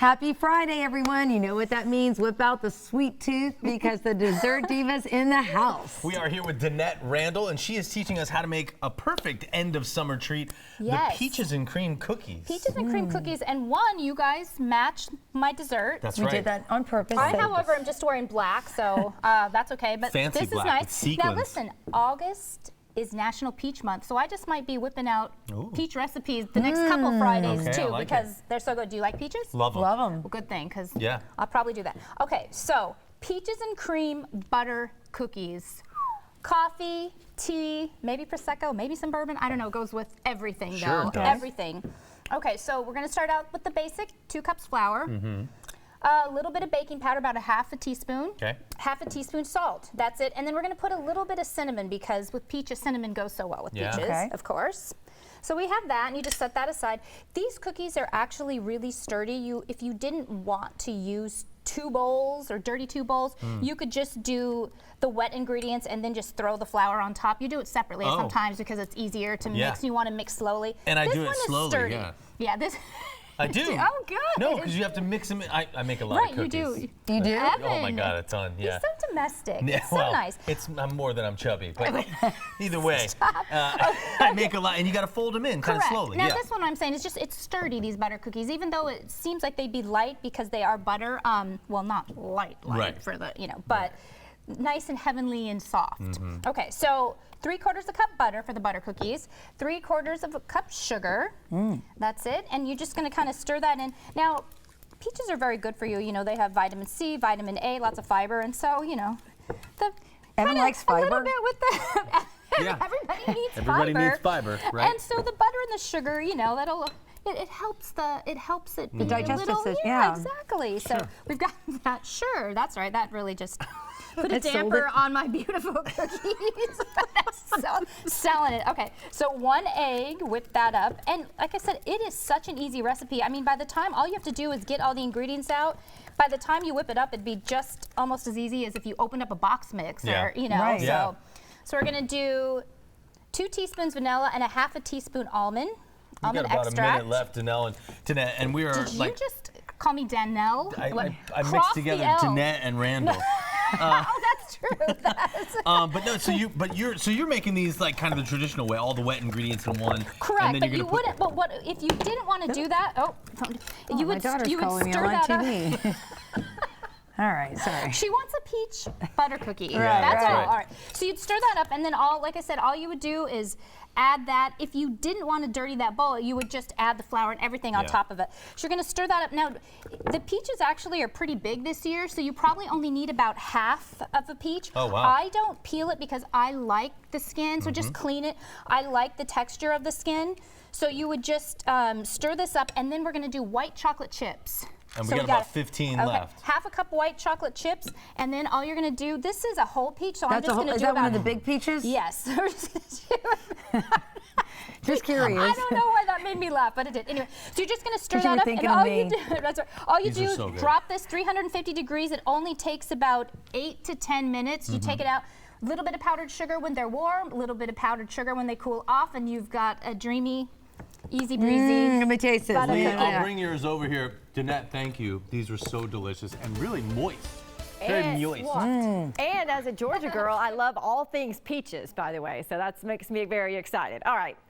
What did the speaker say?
Happy Friday, everyone. You know what that means. Whip out the sweet tooth because the dessert diva's in the house. We are here with Danette Randall, and she is teaching us how to make a perfect end of summer treat, Yes. the peaches and cream cookies. Peaches and cream cookies, and one, you guys matched my dessert. That's We right. did that on purpose. I, however, am just wearing black, so that's okay. But Fancy this black is nice. with sequins. Now listen, August is National Peach Month, so I just might be whipping out peach recipes the next couple Fridays Okay, I too, like because they're so good. Do you like peaches? Love them. Love them. Well, good thing, because Yeah. I'll probably do that. Okay, so peaches and cream butter cookies. Coffee, tea, maybe Prosecco, maybe some bourbon. I don't know, goes with everything Sure, though. it does. Everything. Okay, so we're gonna start out with the basic, 2 cups flour. A little bit of baking powder, about a half a teaspoon. Okay. Half a teaspoon salt. That's it. And then we're going to put a little bit of cinnamon because with peaches, cinnamon goes so well with Yeah. peaches, Okay. of course. So we have that, and you just set that aside. These cookies are actually really sturdy. If you didn't want to use 2 bowls or dirty 2 bowls, you could just do the wet ingredients and then just throw the flour on top. You do it separately Oh. sometimes because it's easier to Yeah. mix. And you want to mix slowly. And I this do it one is slowly, sturdy. yeah. Yeah, this. I do. Oh, good. No, because you have to mix them. I make a lot Right, of you cookies. do. You do? Oh my Evan, God, a ton. Yeah. You're so domestic. Yeah, It's so well, nice. I'm more than I'm chubby, but either way, I make a lot, and you got to fold them in kind of Correct. slowly. Now yeah. this one I'm saying is just, it's sturdy, these butter cookies, even though it seems like they'd be light because they are butter, well, not light Right. for the, but nice and heavenly and soft. Okay, so 3/4 a cup butter for the butter cookies, 3/4 of a cup sugar. That's it, and you're just gonna kind of stir that in. Now, peaches are very good for you. You know, they have vitamin C, vitamin A, lots of fiber, and so, the Evan likes a little fiber? bit with the, Yeah. everybody needs Everybody fiber. needs fiber, right? And so the butter and the sugar, that'll it helps it be digestive a little, system, yeah, yeah. exactly. So we've got that. Sure, that's right. That really just put a It sold damper it. on my beautiful cookies. So, selling it. Okay, so 1 egg, whip that up, and like I said, it is such an easy recipe. I mean, by the time all you have to do is get all the ingredients out. By the time you whip it up, it'd be just almost as easy as if you opened up a box mix, Yeah. or Right. Yeah. So we're gonna do 2 teaspoons vanilla and a half a teaspoon almond. We got about extract. a minute left, Danette, and we are Did you like. just call me Danelle? I Cross mixed the together L. Danette and Randall. Oh, that's true. But no, so you're making these like kind of the traditional way, all the wet ingredients in one. Correct, and then but you're you gonna put, wouldn't. But what if you didn't want to do that? You My would daughter's you would calling me. stir I'm on that up. TV. All right, sorry. She wants a peach butter cookie. Right, That's right. all. All right. So you'd stir that up, and then like I said, all you would do is add that. If you didn't want to dirty that bowl, you would just add the flour and everything on Yeah. top of it. So you're going to stir that up. Now, the peaches actually are pretty big this year, so you probably only need about half of a peach. Oh, wow. I don't peel it because I like the skin, so just clean it. I like the texture of the skin. So you would just stir this up, and then we're going to do white chocolate chips. And we So got about 15 okay, left. half a cup white chocolate chips, and then all you're gonna do, this is a whole peach, so I'm That's just gonna is do that about one of the big peaches? Yes. We're just gonna do Just curious. I don't know why that made me laugh, but it did. Anyway, so you're just gonna stir 'Cause you that were up, thinking and of all me. you do, that's right. All you These are do so is good. drop this 350 degrees. It only takes about 8 to 10 minutes. You take it out. A little bit of powdered sugar when they're warm, a little bit of powdered sugar when they cool off, and you've got a dreamy, easy breezy. Let me taste this. Butter man. cookie. I'll bring yours over here. Danette, thank you. These were so delicious and really moist. Very And moist. And as a Georgia girl, I love all things peaches, by the way. So that makes me very excited. All right.